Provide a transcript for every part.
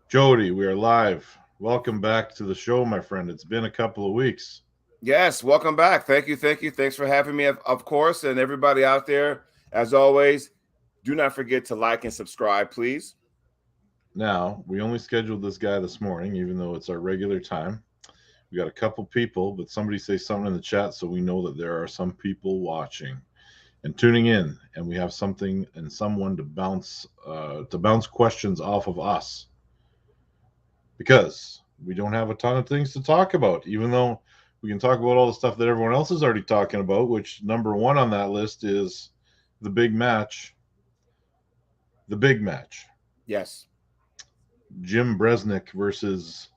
Jody, we are live. Welcome back to the show, my friend. It's been a couple of weeks. Yes, welcome back. Thank you. Thank you. Thanks for having me, of course. And everybody out there, as always, do not forget to like and subscribe, please. Now, we only scheduled this guy this morning, even though it's our regular time. We got a couple people, but somebody say something in the chat so we know that there are some people watching and tuning in, and we have something and someone to bounce questions off of us because we don't have a ton of things to talk about, even though we can talk about all the stuff that everyone else is already talking about, which number one on that list is the big match. The big match. Yes. Jim Brzenk versus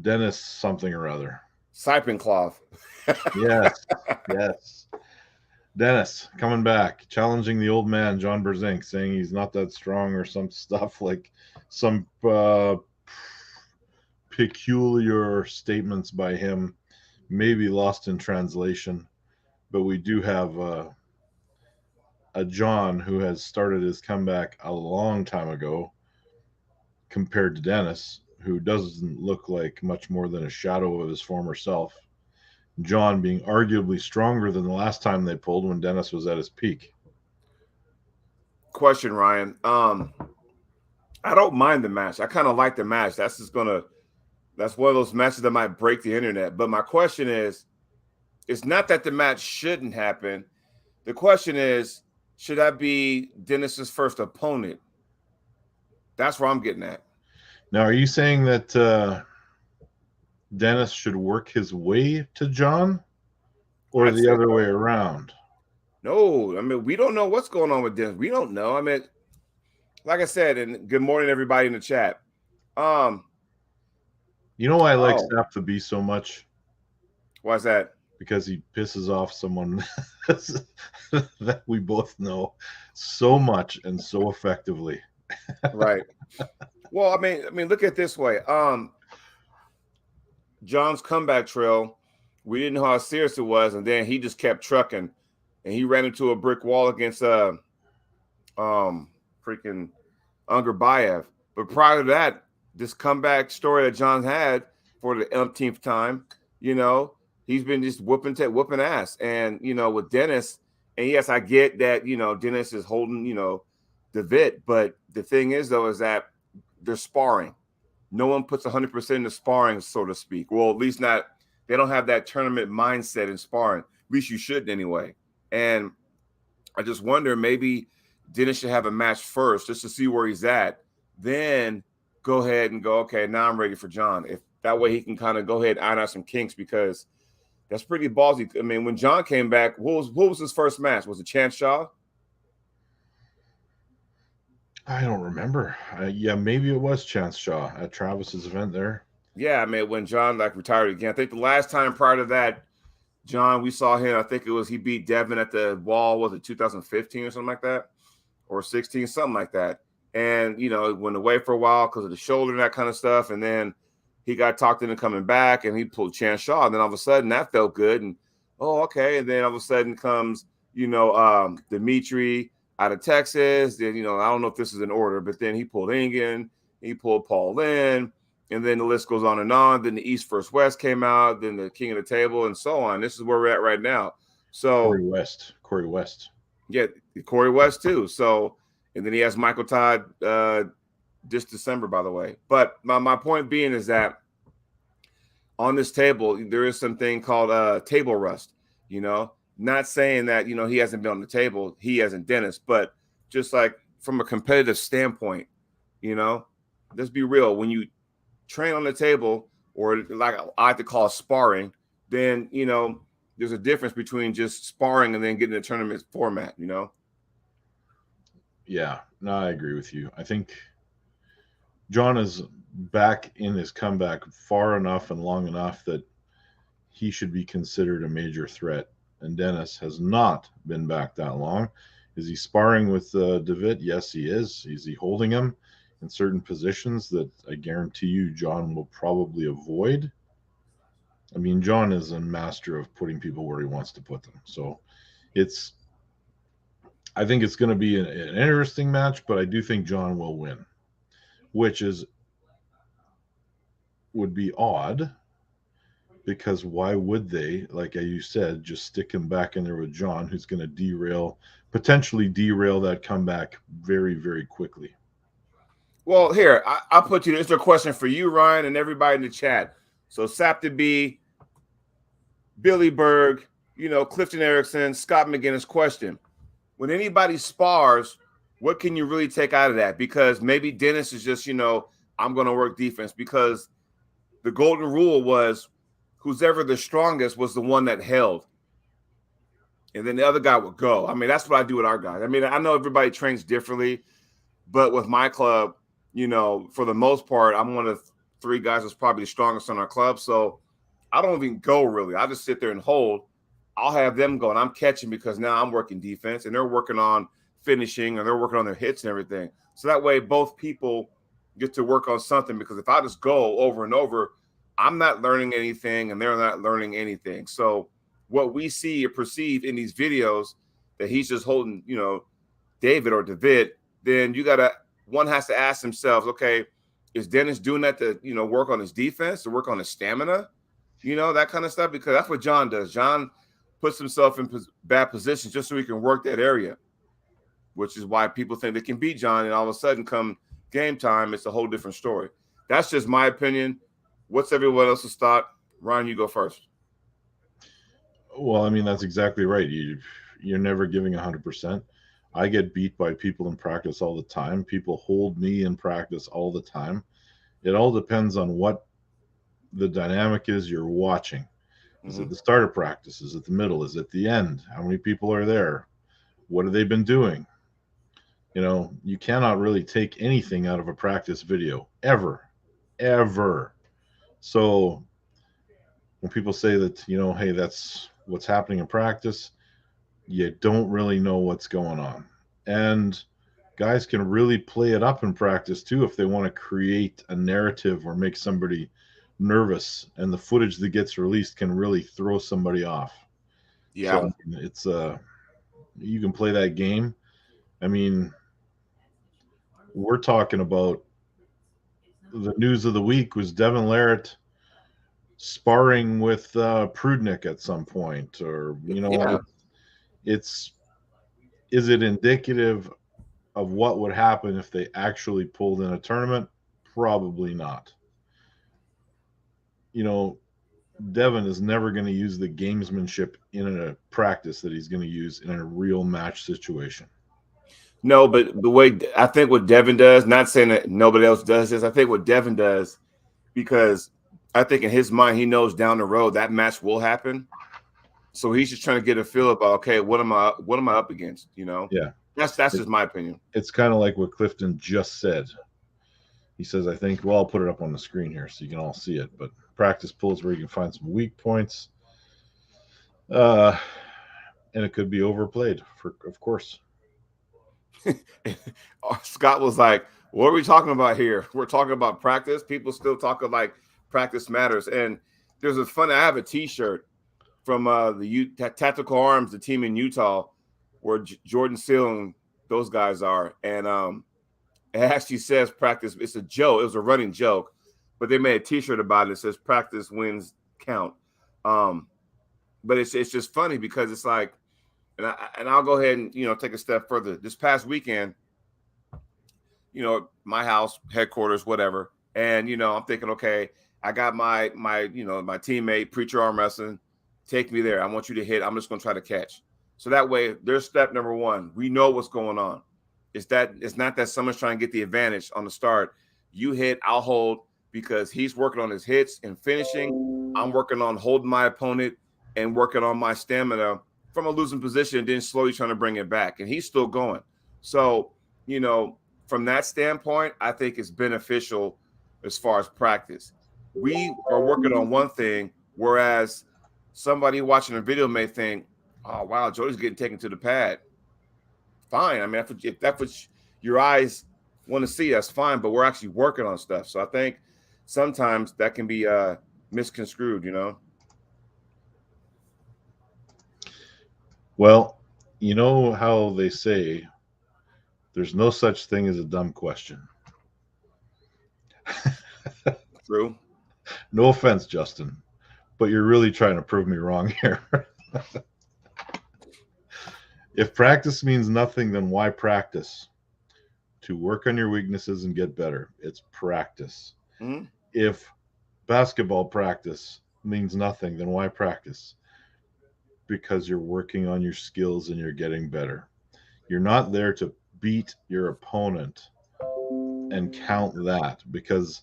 Dennis something or other. Cyplenkov. Yes, yes. Dennis coming back, challenging the old man, John Brzenk, saying he's not that strong or some stuff like some peculiar statements by him, maybe lost in translation. But we do have a John who has started his comeback a long time ago compared to Dennis, who doesn't look like much more than a shadow of his former self. John being arguably stronger than the last time they pulled when Dennis was at his peak. Question, Ryan. I don't mind the match. I kind of like the match. That's one of those matches that might break the internet. But my question is, it's not that the match shouldn't happen. The question is, should that be Dennis's first opponent? That's where I'm getting at. Now, are you saying that Dennis should work his way to John or I'd the say other way no. around? No, I mean, we don't know what's going on with Dennis. We don't know. I mean, like I said, and good morning, everybody in the chat. Um, You know why I like oh, Sap the Beast so much? why's that? Because he pisses off someone that we both know so much and so effectively. Right. Well, I mean, look at it this way. John's comeback trail, we didn't know how serious it was, and then he just kept trucking, and he ran into a brick wall against um freaking Unger Bayev. But prior to that, this comeback story that John had for the umpteenth time, you know, he's been just whooping ass. And, with Dennis, and yes, I get that, Dennis is holding, the vit. But the thing is, though, is that they're sparring. No one puts 100% into sparring, so to speak. Well, at least not, they don't have that tournament mindset in sparring. At least you shouldn't anyway. And I just wonder, maybe Dennis should have a match first just to see where he's at. Then go ahead and go, okay, now I'm ready for John. If that way he can kind of go ahead and iron out some kinks, because that's pretty ballsy. I mean, when John came back, what was his first match? Was it Chance Shaw? I don't remember. Yeah, maybe it was Chance Shaw at Travis's event there. Yeah, I mean, when John like retired again. I think the last time prior to that, John, we saw him. I think it was he beat Devin at the wall. Was it 2015 or something like that, or 16, something like that? And it went away for a while because of the shoulder and that kind of stuff. And then he got talked into coming back, and he pulled Chance Shaw. And then all of a sudden, that felt good. And oh, okay. And then all of a sudden comes Dimitri out of Texas. Then I don't know if this is in order, but then he pulled Ingen, he pulled Paul Lynn, and then the list goes on and on. Then the East versus West came out, then the King of the Table, and so on. This is where we're at right now. Corey So West. Corey West. yeah, Corey West too. So, and then he has Michael Todd this December, by the way. But my point being is that on this table there is something called table rust. You know, not saying that he hasn't been on the table, he hasn't, Dennis, but just like from a competitive standpoint, you know, let's be real. When you train on the table, or like I like to call sparring, then there's a difference between just sparring and then getting a tournament format. Yeah, no, I agree with you. I think John is back in his comeback far enough and long enough that he should be considered a major threat. And Dennis has not been back that long. Is he sparring with Devitt? Yes, he is. Is he holding him in certain positions that I guarantee you John will probably avoid? I mean, John is a master of putting people where he wants to put them. So it's, I think it's going to be an interesting match, but I do think John will win, which is would be odd, because why would they, like you said, just stick him back in there with John, who's going to potentially derail that comeback very, very quickly? Well, here, I'll put you, it's a question for you, Ryan, and everybody in the chat. So Sap to B, Billy Berg, Clifton Erickson, Scott McGinnis question. When anybody spars, what can you really take out of that? Because maybe Dennis is just, I'm going to work defense, because the golden rule was who's ever the strongest was the one that held. And then the other guy would go. I mean, that's what I do with our guys. I mean, I know everybody trains differently, but with my club, for the most part, I'm one of 3 guys that's probably the strongest on our club. So I don't even go really. I just sit there and hold. I'll have them go, and I'm catching because now I'm working defense, and they're working on finishing, and they're working on their hits and everything. So that way both people get to work on something, because if I just go over and over, I'm not learning anything, and they're not learning anything. So what we see or perceive in these videos that he's just holding, David or David, then one has to ask themselves, okay, is Dennis doing that to, work on his defense, to work on his stamina, that kind of stuff? Because that's what John does. John puts himself in bad positions just so he can work that area, which is why people think they can beat John, and all of a sudden come game time, it's a whole different story. That's just my opinion. What's everyone else's thought? Ryan, you go first. Well, I mean, that's exactly right. You're never giving 100%. I get beat by people in practice all the time. People hold me in practice all the time. It all depends on what the dynamic is you're watching. Is it the start of practice? Is it the middle? Is it the end? How many people are there? What have they been doing? You cannot really take anything out of a practice video, ever. So when people say that, hey, that's what's happening in practice, you don't really know what's going on. And guys can really play it up in practice too if they want to create a narrative or make somebody nervous, and the footage that gets released can really throw somebody off. Yeah. So it's you can play that game. I mean, we're talking about the news of the week was Devin Larratt sparring with Prudnick at some point, or is it indicative of what would happen if they actually pulled in a tournament? Probably not. Devin is never going to use the gamesmanship in a practice that he's going to use in a real match situation. No, but the way I think what Devin does, not saying that nobody else does this, I think what Devin does, because I think in his mind, he knows down the road that match will happen. So he's just trying to get a feel about, okay, what am I up against? Yeah. That's just my opinion. It's kind of like what Clifton just said. He says, I think, well, I'll put it up on the screen here so you can all see it, but practice pulls where you can find some weak points. And it could be overplayed, of course. Scott was like, what are we talking about here? We're talking about practice. People still talk like practice matters. And I have a t-shirt from the Tactical Arms, the team in Utah, where Jordan Seal and those guys are. And it actually says practice. It's a joke. It was a running joke, but they made a t-shirt about it. It says practice wins count. But it's just funny because it's like, and I'll go ahead and, take a step further. This past weekend, my house, headquarters, whatever. And, I'm thinking, okay, I got my teammate, Preacher Arm Wrestling, take me there. I want you to hit. I'm just going to try to catch. So that way, there's step number 1. We know what's going on. It's not that someone's trying to get the advantage on the start. You hit, I'll hold, because he's working on his hits and finishing. I'm working on holding my opponent and working on my stamina from a losing position, and then slowly trying to bring it back. And he's still going. So, from that standpoint, I think it's beneficial as far as practice. We are working on one thing, whereas somebody watching a video may think, oh, wow, Jody's getting taken to the pad. Fine. I mean, if that's what your eyes want to see, that's fine. But we're actually working on stuff. So I think sometimes that can be misconstrued, Well, you know how they say there's no such thing as a dumb question. True. No offense, Justin, but you're really trying to prove me wrong here. If practice means nothing, then why practice? To work on your weaknesses and get better. It's practice. Mm-hmm. If basketball practice means nothing, then why practice? Because you're working on your skills and you're getting better. You're not there to beat your opponent and count that, because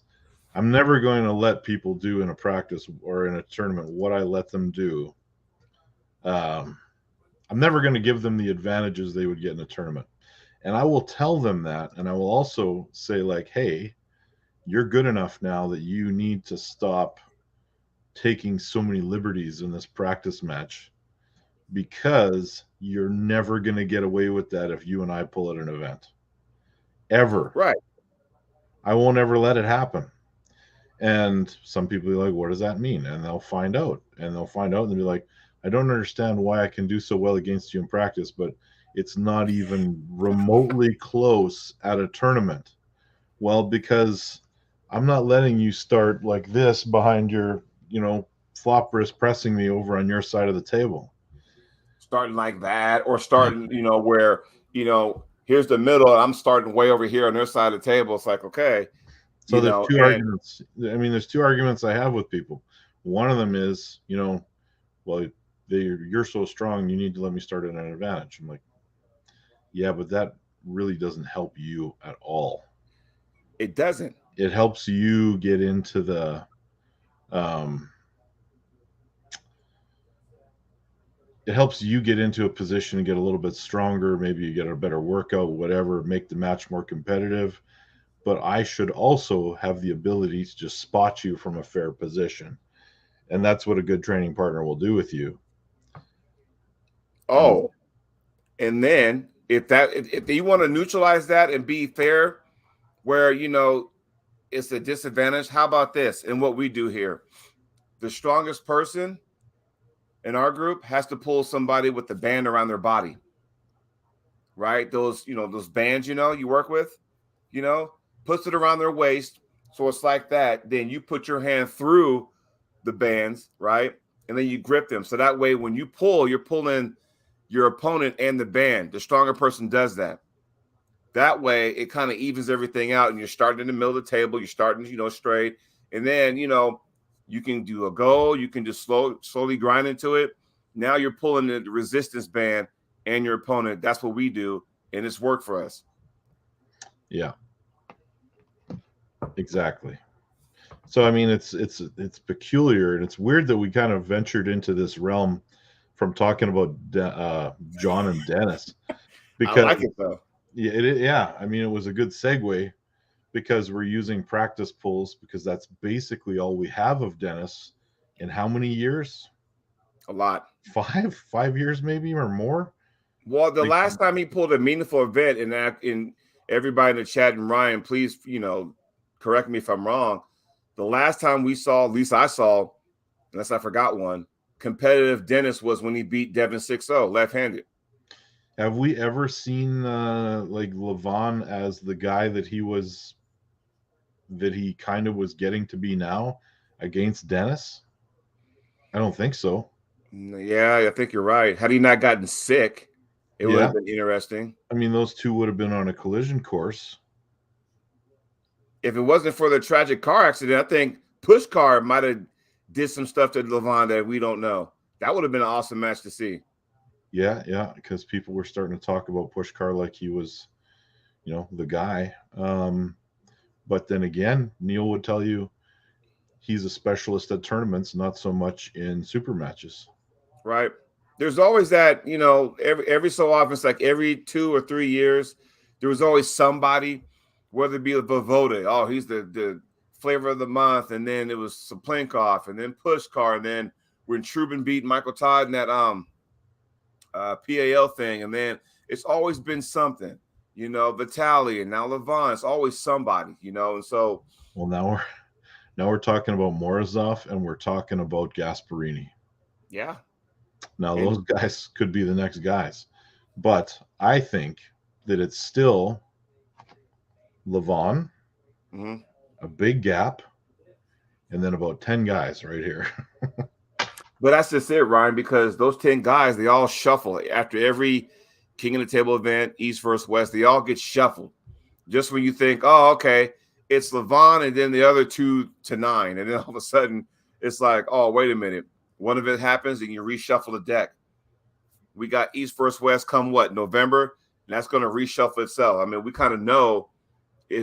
I'm never going to let people do in a practice or in a tournament what I let them do. Um, I'm never going to give them the advantages they would get in a tournament. And I will tell them that. And I will also say, like, hey, you're good enough now that you need to stop taking so many liberties in this practice match, because you're never going to get away with that if you and I pull at an event. Ever. Right. I won't ever let it happen. And some people be like, what does that mean? And they'll find out. And they'll find out and they'll be like, I don't understand why I can do so well against you in practice, but it's not even remotely close at a tournament. Well, because I'm not letting you start like this behind your, flop wrist pressing me over on your side of the table. Starting like that, or starting, where, here's the middle, and I'm starting way over here on their side of the table. It's like, okay, So there's two and arguments. I mean, there's two arguments I have with people. One of them is, well, you're so strong, you need to let me start at an advantage. I'm like, yeah, but that really doesn't help you at all. it doesn't. It helps you get into the it helps you get into a position and get a little bit stronger. Maybe you get a better workout, whatever, make the match more competitive. But I should also have the ability to just spot you from a fair position. And that's what a good training partner will do with you. Oh, and then if you want to neutralize that and be fair, where it's a disadvantage, how about this? And what we do here, the strongest person in our group has to pull somebody with the band around their body, right? Those those bands you work with, puts it around their waist, so it's like that. Then you put your hand through the bands, right? And then you grip them, so that way when you pull, you're pulling your opponent and the band. The stronger person does that. That way it kind of evens everything out, and you're starting in the middle of the table, you're starting straight, and then you can do a goal, you can just slowly grind into it. Now you're pulling the resistance band and your opponent. That's what we do, and it's worked for us. Yeah, exactly. So I mean, it's peculiar, and it's weird that we kind of ventured into this realm from talking about John and Dennis, I because like it though. yeah, I mean, it was a good segue, because we're using practice pulls, because that's basically all we have of Dennis in how many years? A lot. 5 years maybe, or more. Well, the Like, last time he pulled a meaningful event, in everybody in the chat, and Ryan, please, correct me if I'm wrong. The last time we saw, at least I saw, unless I forgot one, competitive Dennis was when he beat Devin 6-0 left-handed. have we ever seen like Levon as the guy that he kind of was getting to be now against Dennis? I don't think so. Yeah, I think you're right. Had he not gotten sick, it would Yeah. have been interesting. I mean, those two would have been on a collision course. If it wasn't for the tragic car accident, I think Pushkar might have did some stuff to Levon that we don't know. That would have been an awesome match to see. Yeah, because people were starting to talk about Pushkar like he was, the guy. But then again, Neil would tell you he's a specialist at tournaments, not so much in super matches. Right. There's always that, every so often, it's like every 2 or 3 years, there was always somebody, whether it be a Vavoda, oh, he's the flavor of the month, and then it was Cyplenkov, and then Pushkar, and then when Trubin beat Michael Todd in that PAL thing, and then it's always been something, Vitaly, and now Levon. It's always somebody, and so. Well, now we're talking about Morozov, and we're talking about Gasparini. Yeah. Now those guys could be the next guys, but I think that it's still Levon, mm-hmm. a big gap, and then about 10 guys right here. But that's just it, Ryan, because those 10 guys, they all shuffle after every King of the Table event, East versus West. They all get shuffled. Just when you think, oh, okay, it's Levon and then the other 2 to 9. And then all of a sudden, it's like, oh, wait a minute. One of it happens and you reshuffle the deck. We got East versus West come what, November? And that's going to reshuffle itself. I mean, we kind of know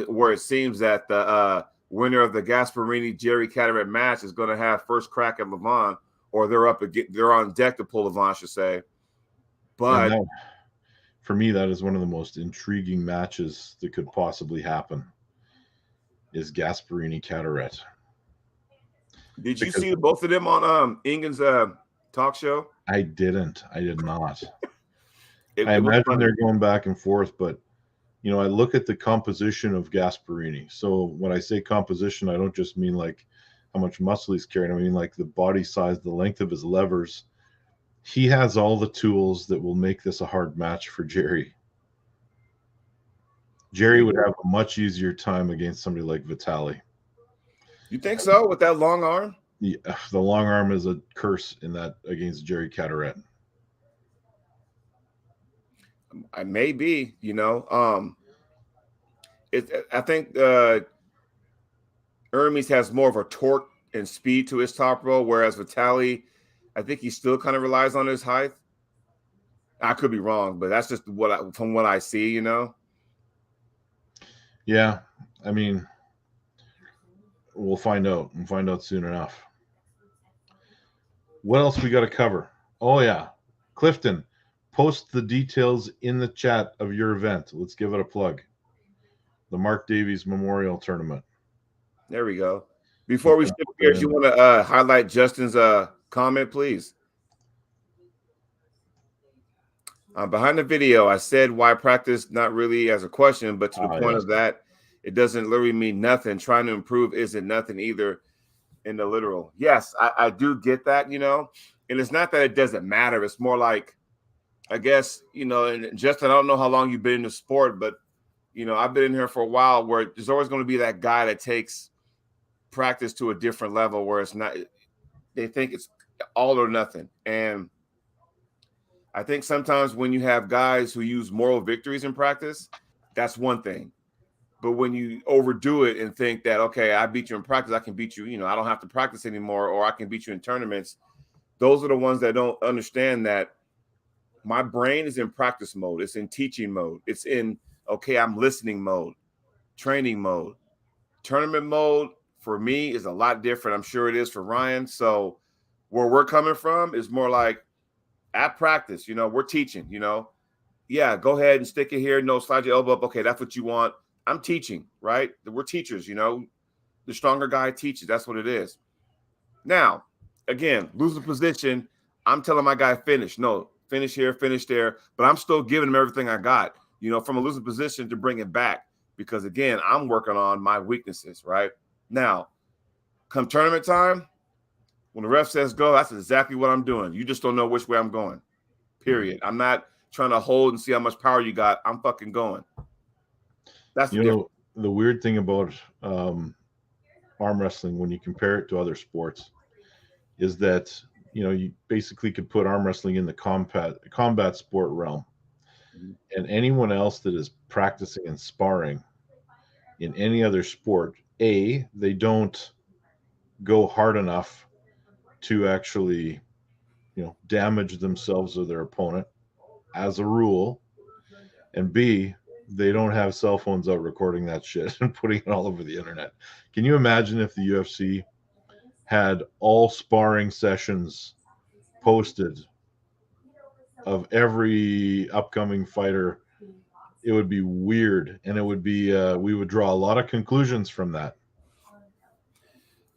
where it seems that the winner of the Gasparini-Jerry Caderet match is going to have first crack at Levon, or they're on deck to pull Levon, I should say. But that, for me, that is one of the most intriguing matches that could possibly happen. Is Gasparini Caderet. Did you see both of them on Ingen's talk show? I didn't. I did not. I imagine they're going back and forth, but I look at the composition of Gasparini. So when I say composition, I don't just mean like how much muscle he's carrying. I mean like the body size, the length of his levers. He has all the tools that will make this a hard match for Jerry. Jerry would have a much easier time against somebody like Vitaly. You think so, with that long arm? Yeah, the long arm is a curse in that against Jerry Caderet. I may be, I think Hermes has more of a torque and speed to his top row, whereas Vitaly, I think he still kind of relies on his height. I could be wrong, but that's just from what I see, Yeah, I mean, we'll find out. We'll find out soon enough. What else we got to cover? Oh, yeah. Clifton, post the details in the chat of your event. Let's give it a plug. The Mark Davies Memorial Tournament. There we go. Before we shift gears, you want to highlight Justin's comment, please? Behind the video, I said why practice not really as a question, but to the point of that, it doesn't literally mean nothing. Trying to improve isn't nothing either in the literal. Yes, I do get that, and it's not that it doesn't matter. It's more like, I guess, and Justin, I don't know how long you've been in the sport, but, I've been in here for a while where there's always going to be that guy that takes practice to a different level where it's not, they think it's all or nothing. And I think sometimes when you have guys who use moral victories in practice, that's one thing. But when you overdo it and think that, okay, I beat you in practice, I can beat you, I don't have to practice anymore, or I can beat you in tournaments. Those are the ones that don't understand that my brain is in practice mode. It's in teaching mode. It's in, okay, I'm listening mode, training mode. Tournament mode for me is a lot different. I'm sure it is for Ryan. So where we're coming from is more like at practice, we're teaching, yeah, go ahead and stick it here. No, slide your elbow up. Okay, that's what you want. I'm teaching, right? We're teachers, the stronger guy teaches. That's what it is. Now, again, losing position, I'm telling my guy, finish. No, finish here, finish there. But I'm still giving him everything I got, from a losing position to bring it back. Because, again, I'm working on my weaknesses, right? Now, come tournament time, when the ref says go, that's exactly what I'm doing. You just don't know which way I'm going, period. I'm not trying to hold and see how much power you got. I'm fucking going. That's the weird thing about arm wrestling when you compare it to other sports is that you basically could put arm wrestling in the combat sport realm, and anyone else that is practicing and sparring in any other sport, they don't go hard enough to actually damage themselves or their opponent as a rule, and B, they don't have cell phones out recording that shit and putting it all over the internet. Can you imagine if the UFC had all sparring sessions posted of every upcoming fighter? It would be weird, and it would be we would draw a lot of conclusions from that.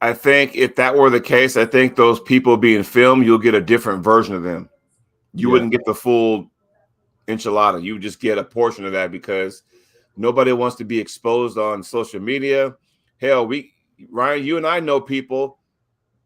I think if that were the case, I think those people being filmed, you'll get a different version of them. You wouldn't get the full enchilada. You just get a portion of that because nobody wants to be exposed on social media. Hell, Ryan, you and I know people,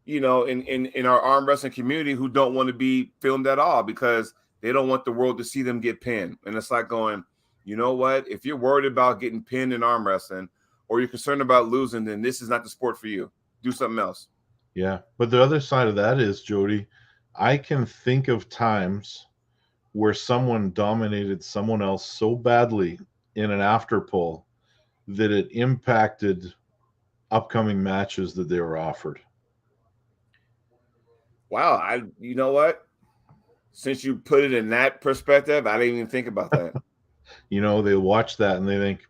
in our arm wrestling community who don't want to be filmed at all because they don't want the world to see them get pinned. And it's like going, you know what? If you're worried about getting pinned in arm wrestling or you're concerned about losing, then this is not the sport for you. do something else. Yeah. But the other side of that is, Jody, I can think of times where someone dominated someone else so badly in an after pull that it impacted upcoming matches that they were offered. Wow, you know what? Since you put it in that perspective, I didn't even think about that. You know, they watch that and they think,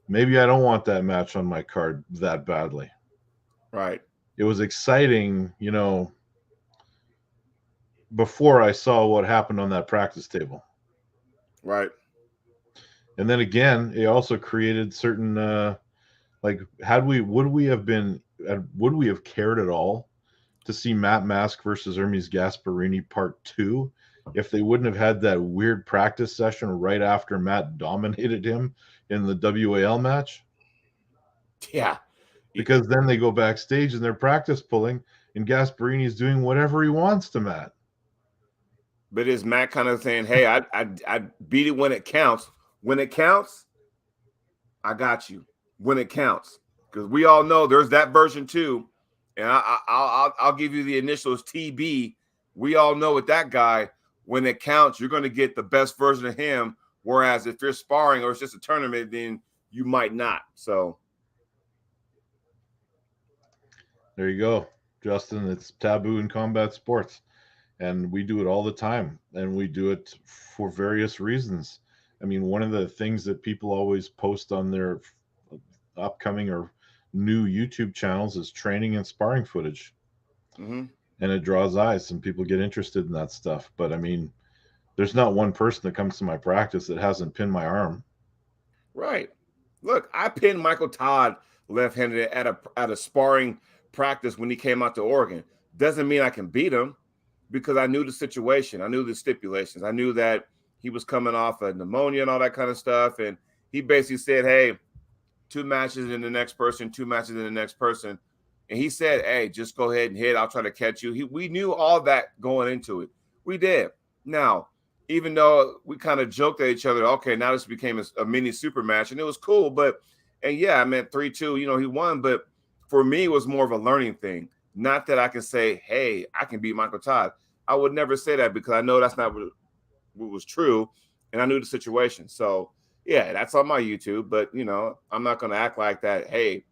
maybe I don't want that match on my card that badly. Right. It was exciting, you know, before I saw what happened on that practice table. Right. And then again, it also created certain like would we have cared at all to see Matt Mask versus Hermes Gasparini part 2 if they wouldn't have had that weird practice session right after Matt dominated him in the WAL match? Yeah. Because then they go backstage and they're practice pulling and Gasparini is doing whatever he wants to Matt. But is Matt kind of saying, "Hey, I beat it when it counts. When it counts, I got you. When it counts." Because we all know there's that version too, and I'll give you the initials TB. We all know with that guy, when it counts, you're going to get the best version of him. Whereas if you're sparring or it's just a tournament, then you might not. So There you go, Justin. It's taboo in combat sports, and we do it all the time, and we do it for various reasons. I mean, one of the things that people always post on their upcoming or new YouTube channels is training and sparring footage. mm-hmm. And it draws eyes and people get interested in that stuff. But I mean, there's not one person that comes to my practice that hasn't pinned my arm. Right. Look, I pinned Michael Todd left-handed at a sparring practice when he came out to Oregon. Doesn't mean I can beat him because I knew the situation. I knew the stipulations. I knew that he was coming off of pneumonia and all that kind of stuff. And he basically said, "Hey, 2 matches in the next person, 2 matches in the next person." And he said, "Hey, just go ahead and hit. I'll try to catch you." We knew all that going into it. We did. Now, even though we kind of joked at each other, okay, now this became a mini super match, and it was cool. But, and yeah, I meant 3-2, you know, he won. But for me, it was more of a learning thing. Not that I can say, "Hey, I can beat Michael Todd." I would never say that because I know that's not what was true. And I knew the situation. So, yeah, that's on my YouTube. But, you know, I'm not going to act like that. Hey,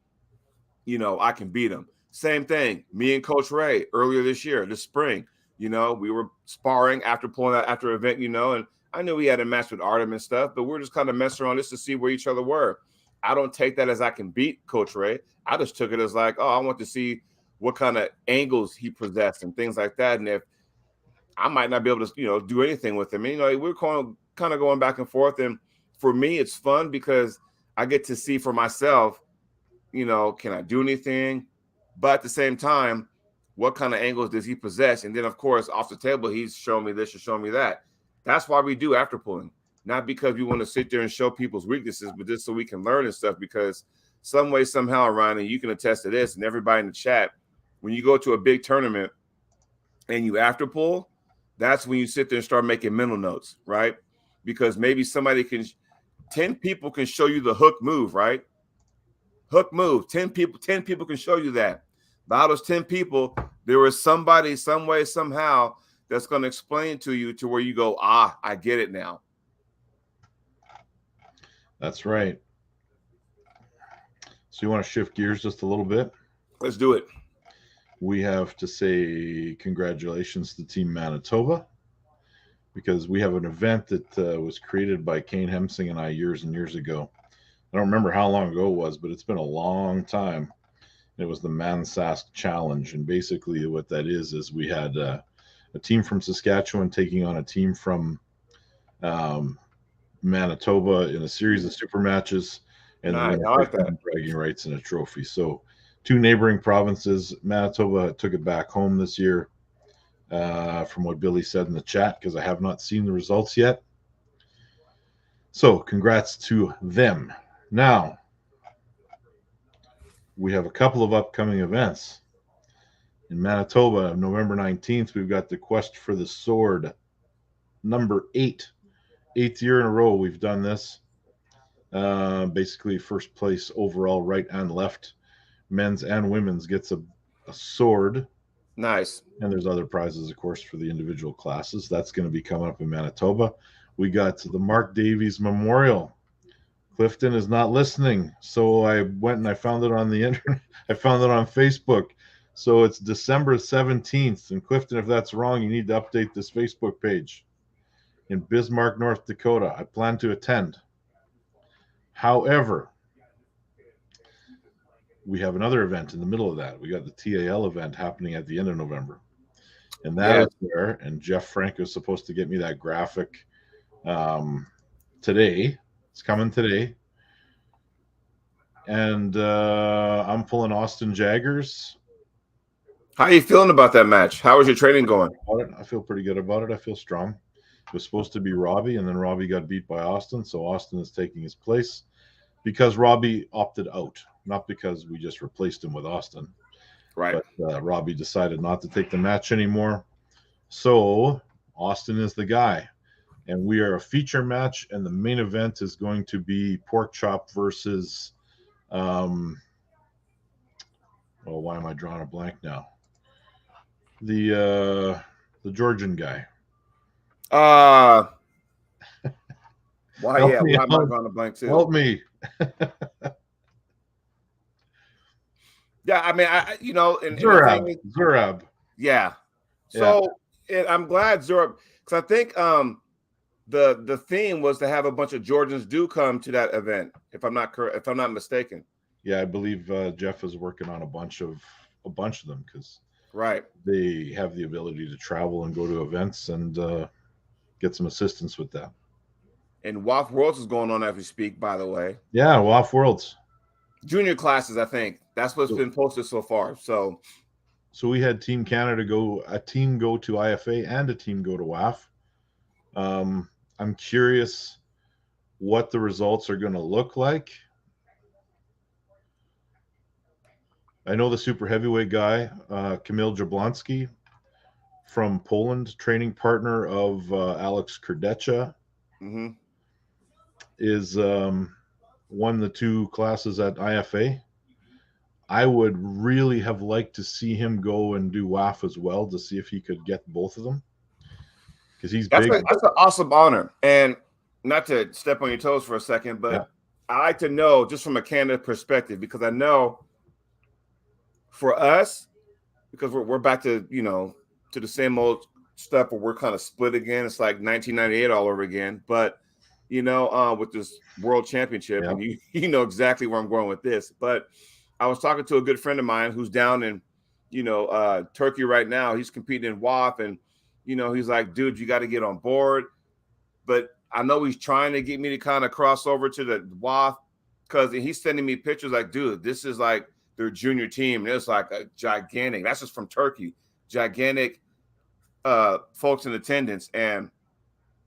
you know, I can beat him. Same thing. Me and Coach Ray earlier this spring, you know, we were sparring after pulling out after an event, you know, and I knew he had a match with Artem and stuff, but we're just kind of messing around just to see where each other were. I don't take that as I can beat Coach Ray. I just took it as like, oh, I want to see what kind of angles he possessed and things like that. And if I might not be able to, you know, do anything with him. And, you know, we're kind of going back and forth. And for me, it's fun because I get to see for myself, you know, can I do anything? But at the same time, what kind of angles does he possess? And then, of course, off the table, he's showing me this or showing me that. That's why we do after pulling, not because we want to sit there and show people's weaknesses, but just so we can learn and stuff. Because some way, somehow, Ryan, and you can attest to this, and everybody in the chat, when you go to a big tournament and you after pull, that's when you sit there and start making mental notes, right? Because maybe 10 people can show you the hook move, right? Hook move. 10 people can show you that. But out of those 10 people, there was somebody, some way, somehow, that's going to explain to you to where you go, I get it now. That's right. So you want to shift gears just a little bit? Let's do it. We have to say congratulations to Team Manitoba because we have an event that was created by Kane Hemsing and I years and years ago. I don't remember how long ago it was, but it's been a long time. It was the Mansask Challenge. And basically what that is we had a team from Saskatchewan taking on a team from Manitoba in a series of super matches. And Nice. then I like that. bragging rights and a trophy. So 2 neighboring provinces. Manitoba took it back home this year, from what Billy said in the chat, because I have not seen the results yet. So congrats to them. Now, we have a couple of upcoming events. In Manitoba, November 19th, we've got the Quest for the Sword, number 8. 8th year in a row we've done this. Basically, first place overall, right and left men's and women's, gets a sword. Nice. And there's other prizes, of course, for the individual classes. That's going to be coming up in Manitoba. We got the Mark Davies Memorial. Clifton is not listening, so I went and I found it on the internet. I found it on Facebook. So it's December 17th. And Clifton, if that's wrong, you need to update this Facebook page. In Bismarck, North Dakota. I plan to attend. However, we have another event in the middle of that. We got the TAL event happening at the end of November. And that is there. And Jeff Frank is supposed to get me that graphic today. It's coming today. And I'm pulling Austin Jaggers. How are you feeling about that match? How is your training going? I feel pretty good about it. I feel strong. It was supposed to be Robbie, and then Robbie got beat by Austin. So Austin is taking his place because Robbie opted out, not because we just replaced him with Austin. Right. But Robbie decided not to take the match anymore. So Austin is the guy. And we are a feature match, and the main event is going to be Pork Chop versus why am I drawing a blank now? The Georgian guy. Why Help am me I out. drawing a blank too? Help me. Yeah, I mean, Zurab. Yeah. So I'm glad Zurab, because I think the theme was to have a bunch of Georgians do come to that event, if I'm not mistaken. Yeah, I believe Jeff is working on a bunch of them because right, they have the ability to travel and go to events and get some assistance with that. And WAF Worlds is going on as we speak, by the way. Yeah, WAF Worlds. Junior classes, I think. That's what's been posted so far. So we had Team Canada a team go to IFA and a team go to WAF. I'm curious what the results are going to look like. I know the super heavyweight guy, Kamil Jablonski from Poland, training partner of Alex Kurdecha, is won the 2 classes at IFA. I would really have liked to see him go and do WAF as well to see if he could get both of them. Because he's big. That's an awesome honor. And not to step on your toes for a second, but I like to know just from a Canada perspective, because I know for us, because we're back to, to the same old stuff where we're kind of split again. It's like 1998 all over again. But, with this world championship, and you know exactly where I'm going with this. But I was talking to a good friend of mine who's down in, Turkey right now. He's competing in WAF, and, he's like, dude, you got to get on board. But I know he's trying to get me to kind of cross over to the WAF, because he's sending me pictures like, dude, this is like their junior team. And it's like a gigantic, that's just from Turkey, gigantic folks in attendance. And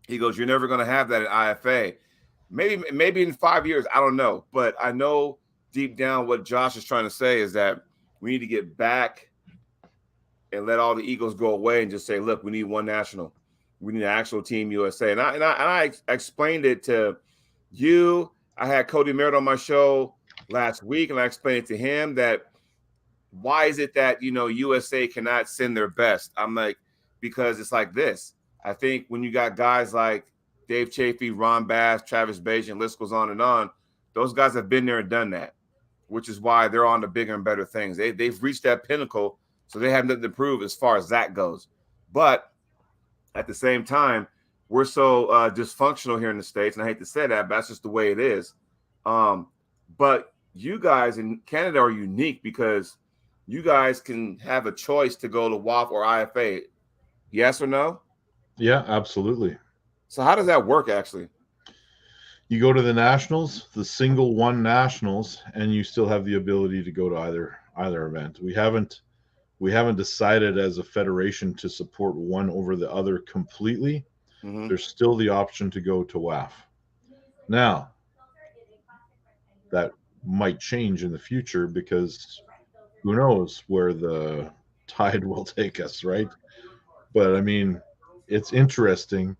he goes, you're never going to have that at IFA. Maybe in 5 years, I don't know. But I know deep down what Josh is trying to say is that we need to get back and let all the egos go away and just say, look, we need one national. We need an actual Team USA. And I explained it to you. I had Cody Merritt on my show last week, and I explained it to him that why is it that, USA cannot send their best? I'm like, because it's like this. I think when you got guys like Dave Chafee, Ron Bass, Travis Bajan, list goes on and on, those guys have been there and done that, which is why they're on to bigger and better things. They've reached that pinnacle, so they have nothing to prove as far as that goes. But at the same time, we're so dysfunctional here in the States, and I hate to say that, but that's just the way it is. But you guys in Canada are unique because you guys can have a choice to go to WAF or IFA. Yes or no? Yeah, absolutely. So how does that work, actually? You go to the nationals, the single one nationals, and you still have the ability to go to either event. We haven't decided as a federation to support one over the other completely. There's still the option to go to WAF. Now, that might change in the future because who knows where the tide will take us, right? But I mean, it's interesting.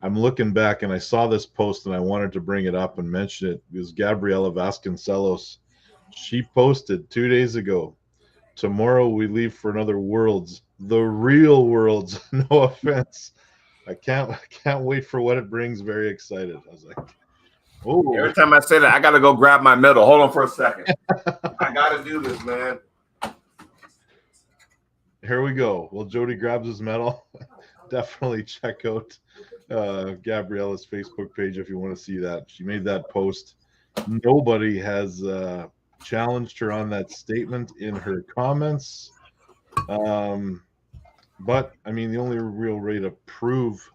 I'm looking back and I saw this post and I wanted to bring it up and mention it. It was Gabriela Vasconcelos She posted 2 days ago. Tomorrow we leave for another Worlds, the real Worlds. No offense. I can't wait for what it brings. Very excited. I was like, oh. Every time I say that, I got to go grab my medal. Hold on for a second. I got to do this, man. Here we go. Well, Jody grabs his medal. Definitely check out Gabriella's Facebook page if you want to see that. She made that post. Nobody has challenged her on that statement in her comments. But I mean, the only real way to prove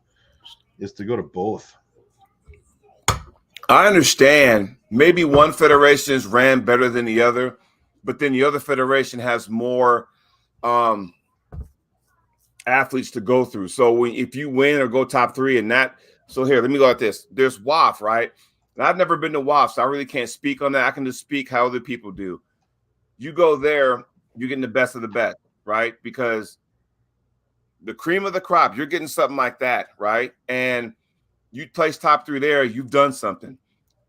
is to go to both. I understand. Maybe one federation is ran better than the other, but then the other federation has more athletes to go through. So if you win or go top three and that, so here, let me go at this. There's WAF, right? And I've never been to WAF, so I really can't speak on that. I can just speak how other people do. You go there, you're getting the best of the best, right? Because the cream of the crop, you're getting something like that, right? And you place top three there, you've done something.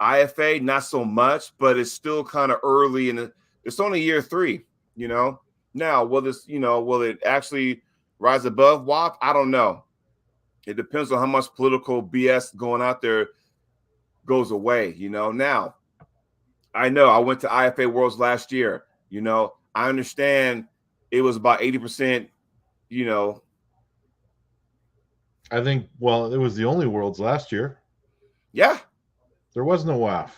IFA, not so much, but it's still kind of early, and it's only year 3, you know. Now, will it actually rise above WAP? I don't know. It depends on how much political BS going out there goes away, you know. Now, I know I went to IFA Worlds last year, you know. I understand it was about 80%, you know. I think, well, it was the only Worlds last year. Yeah. There was no WAF.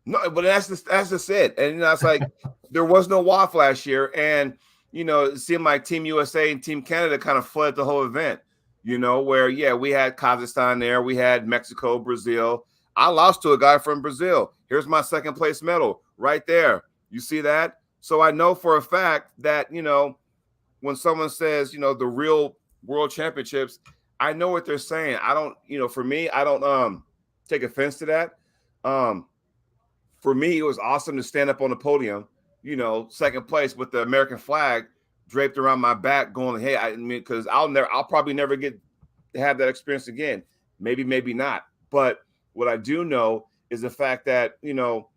No, but that's just it. And it's like there was no WAF last year, and you know, it seemed like Team USA and Team Canada kind of fled the whole event. You know, where we had Kazakhstan there, we had Mexico, Brazil. I lost to a guy from Brazil. Here's my second place medal right there. You see that? So I know for a fact that, you know, when someone says, you know, the real world championships, I know what they're saying. I don't, you know, for me, I don't take offense to that. For me, it was awesome to stand up on the podium, you know, second place with the American flag draped around my back, going, "Hey, I mean, because I'll probably never get to have that experience again. Maybe not. But what I do know is the fact that, you know,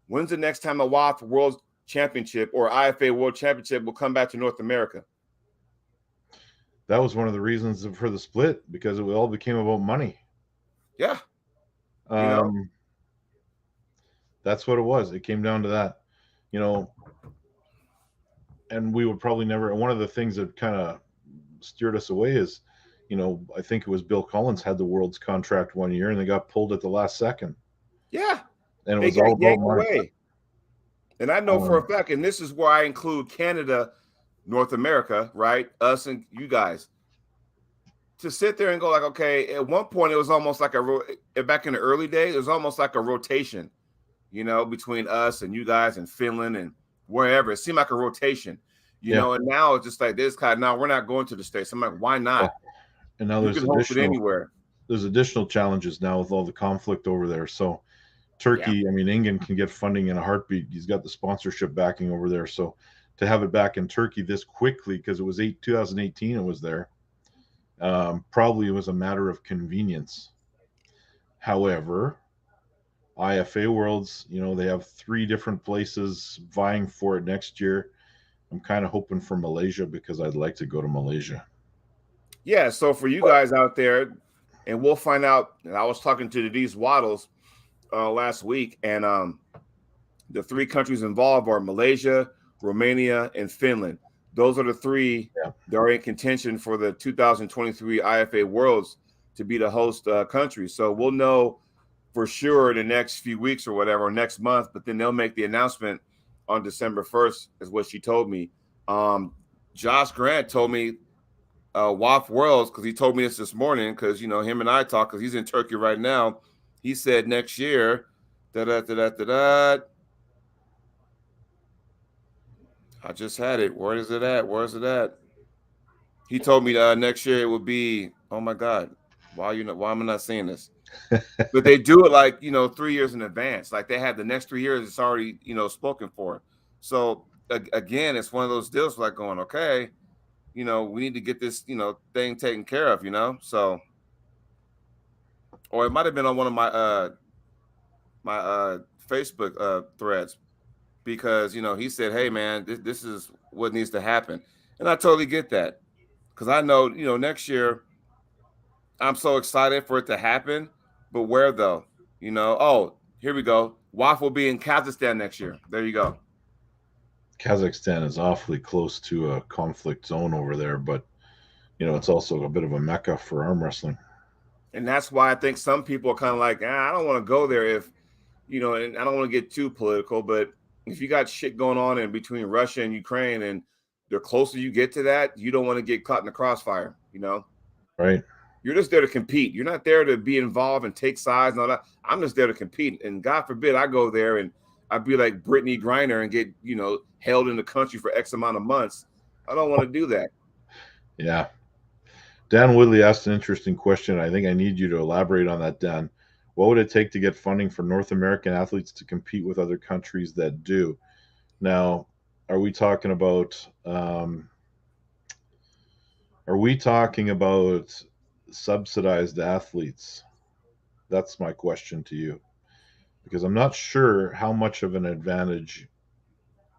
when's the next time a WAF World Championship or IFA World Championship will come back to North America? That was one of the reasons for the split, because it all became about money. Yeah. You know? That's what it was. It came down to that, you know. And we would probably never. One of the things that kind of steered us away is, you know, I think it was Bill Collins had the World's contract 1 year and they got pulled at the last second. Yeah. And it was all about money. Away. And I know for a fact, and this is where I include Canada, North America, right? Us and you guys. To sit there and go like, okay, at one point it was almost like back in the early days, it was almost like a rotation, you know, between us and you guys and Finland and wherever. It seemed like a rotation, you know, and now it's just like this kind. Now we're not going to the States. I'm like, why not? Yeah. And now there's anywhere. There's additional challenges now with all the conflict over there. So Turkey, I mean, England can get funding in a heartbeat. He's got the sponsorship backing over there. So to have it back in Turkey this quickly, because it was 2018, it was there. Probably it was a matter of convenience. However, IFA Worlds, you know, they have 3 different places vying for it next year. I'm kind of hoping for Malaysia because I'd like to go to Malaysia. Yeah, so for you guys out there, and we'll find out. And I was talking to Denise Waddles last week, and the 3 countries involved are Malaysia, Romania, and Finland. Those are the 3 that are in contention for the 2023 IFA Worlds to be the host country. So we'll know for sure in the next few weeks or whatever, or next month, but then they'll make the announcement on December 1st, is what she told me. Josh Grant told me WAF Worlds, because he told me this morning, because, you know, him and I talk, because he's in Turkey right now. He said next year, I just had it. Where is it at? He told me next year it would be, oh my God, why am I not seeing this? But they do it like, you know, 3 years in advance. Like they have the next 3 years, it's already, you know, spoken for. So again, it's one of those deals like going, okay, you know, we need to get this, you know, thing taken care of, you know. So, or it might have been on one of my my Facebook threads, because he said, "Hey, man, this is what needs to happen," and I totally get that because I know next year I'm so excited for it to happen, but where though? Oh, here we go. WAF will be in Kazakhstan next year. There you go. Kazakhstan is awfully close to a conflict zone over there, but it's also a bit of a mecca for arm wrestling. And that's why I think some people are kind of like, I don't want to go there if, and I don't want to get too political, but if you got shit going on in between Russia and Ukraine, and the closer you get to that, you don't want to get caught in the crossfire. Right. You're just there to compete. You're not there to be involved and take sides and all that. I'm just there to compete. And God forbid I go there and I'd be like Brittany Griner and get, held in the country for X amount of months. I don't want to do that. Yeah. Dan Woodley asked an interesting question. I think I need you to elaborate on that, Dan. What would it take to get funding for North American athletes to compete with other countries that do? Now, are we talking about subsidized athletes? That's my question to you, because I'm not sure how much of an advantage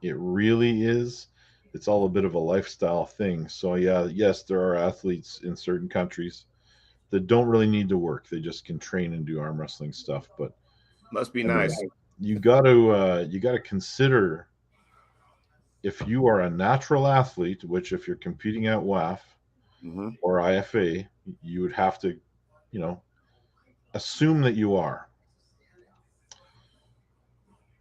it really is. It's all a bit of a lifestyle thing. So yeah, yes, there are athletes in certain countries that don't really need to work. They just can train and do arm wrestling stuff. But Must be I mean, nice. you got to consider, if you are a natural athlete, which if you're competing at WAF or IFA, you would have to, assume that you are.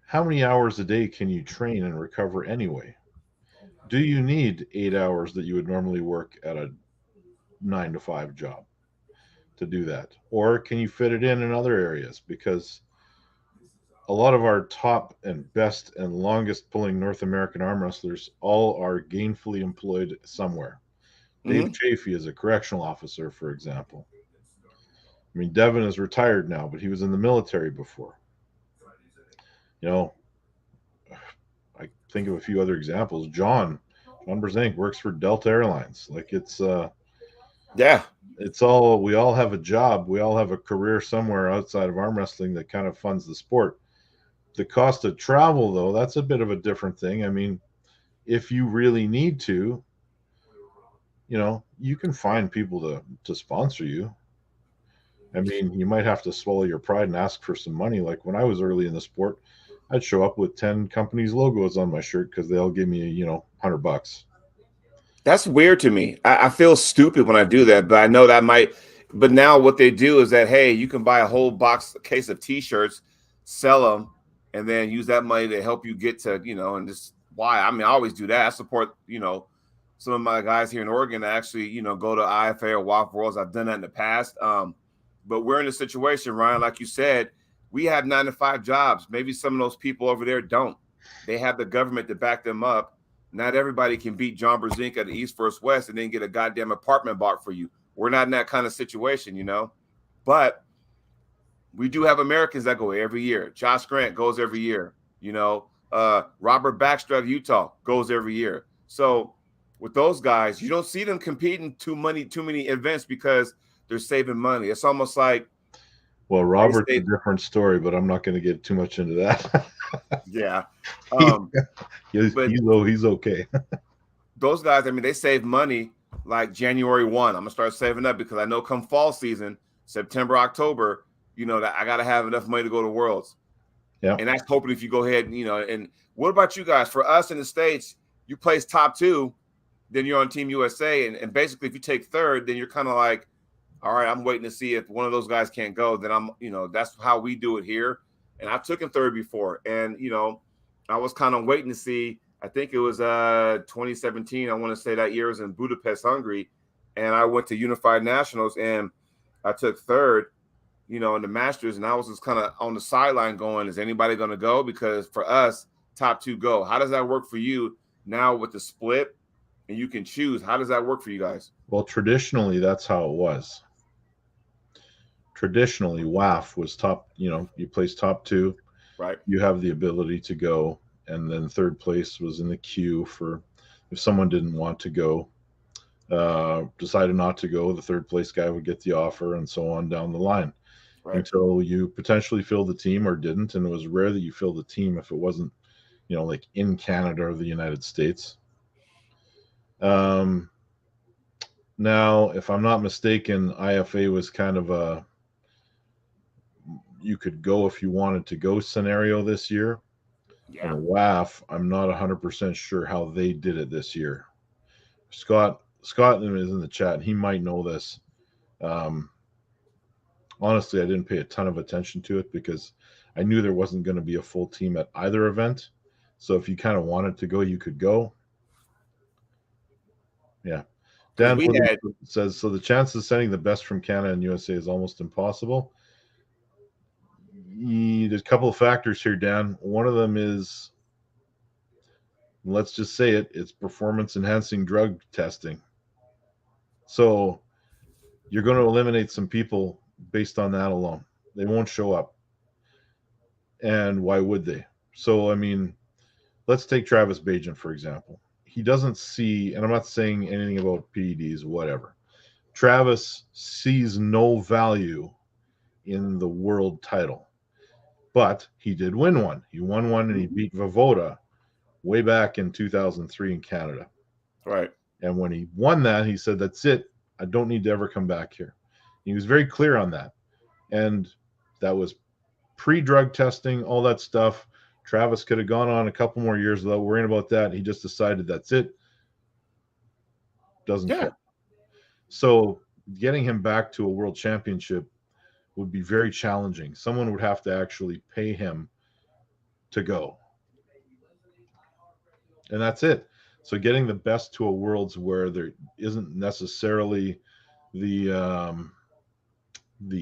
How many hours a day can you train and recover anyway? Do you need 8 hours that you would normally work at a 9 to 5 job to do that? Or can you fit it in other areas? Because a lot of our top and best and longest pulling North American arm wrestlers all are gainfully employed somewhere. Dave Chafee is a correctional officer, for example. I mean, Devin is retired now, but he was in the military before. I think of a few other examples. John Brzenk works for Delta Airlines. Like Yeah. It's all, we all have a job. We all have a career somewhere outside of arm wrestling that kind of funds the sport. The cost of travel, though, that's a bit of a different thing. I mean, if you really need to, you can find people to sponsor you. I mean, you might have to swallow your pride and ask for some money. Like when I was early in the sport, I'd show up with 10 companies' logos on my shirt because they'll give me, $100. That's weird to me. I feel stupid when I do that, but I know that might. But now what they do is that, hey, you can buy a whole case of T-shirts, sell them, and then use that money to help you get to, and just why. I mean, I always do that. I support, some of my guys here in Oregon that actually, go to IFA or WAF Worlds. I've done that in the past. But we're in a situation, Ryan, like you said, we have 9 to 5 jobs. Maybe some of those people over there don't. They have the government to back them up. Not everybody can beat John Brzenk at the East vs. West and then get a goddamn apartment bought for you. We're not in that kind of situation, But we do have Americans that go every year. Josh Grant goes every year. Robert Baxter of Utah goes every year. So with those guys, you don't see them competing too many events because they're saving money. It's almost like, well, Robert's a different story, but I'm not going to get too much into that. Yeah. He's okay. Those guys, I mean, they save money like January 1. I'm going to start saving up because I know come fall season, September, October, that I got to have enough money to go to Worlds. Yeah. And that's hoping if you go ahead and, and what about you guys? For us in the States, you place top 2, then you're on Team USA. And basically, if you take third, then you're kind of like, all right, I'm waiting to see if one of those guys can't go. Then I'm, that's how we do it here. And I took him third before. And, I was kind of waiting to see. I think it was 2017. I want to say that year was in Budapest, Hungary. And I went to Unified Nationals and I took third, in the Masters. And I was just kind of on the sideline going, is anybody going to go? Because for us, top 2 go. How does that work for you now with the split? And you can choose. How does that work for you guys? Well, traditionally, that's how it was. Traditionally, WAF was top, you place top 2. Right. You have the ability to go. And then third place was in the queue for if someone didn't want to go, decided not to go, the third place guy would get the offer and so on down the line. Right. Until you potentially filled the team or didn't. And it was rare that you filled the team if it wasn't like in Canada or the United States. Um, Now, if I'm not mistaken, IFA was kind of a you could go if you wanted to go scenario this year. And Yeah. WAF, I'm not 100% sure how they did it this year. Scott is in the chat. He might know this. Um, Honestly, I didn't pay a ton of attention to it because I knew there wasn't going to be a full team at either event. So if you kind of wanted to go, you could go. Yeah. Because Dan we Woodley had, says so. The chance of sending the best from Canada and USA is almost impossible. There's a couple of factors here, Dan. One of them is, let's just say it's performance enhancing drug testing. So you're going to eliminate some people based on that alone. They won't show up. And why would they? So, I mean, let's take Travis Bajan, for example. He doesn't see, and I'm not saying anything about PEDs, whatever. Travis sees no value in the world title, but he did win one. He won one and he beat Vavoda way back in 2003 in Canada. right. And when he won that, he said, "That's it. I don't need to ever come back here." He was very clear on that. And that was pre-drug testing, all that stuff. Travis could have gone on a couple more years without worrying about that. He just decided that's it. Doesn't Yeah. care. So getting him back to a world championship would be very challenging. Someone would have to actually pay him to go. And that's it. So getting the best to a worlds where there isn't necessarily the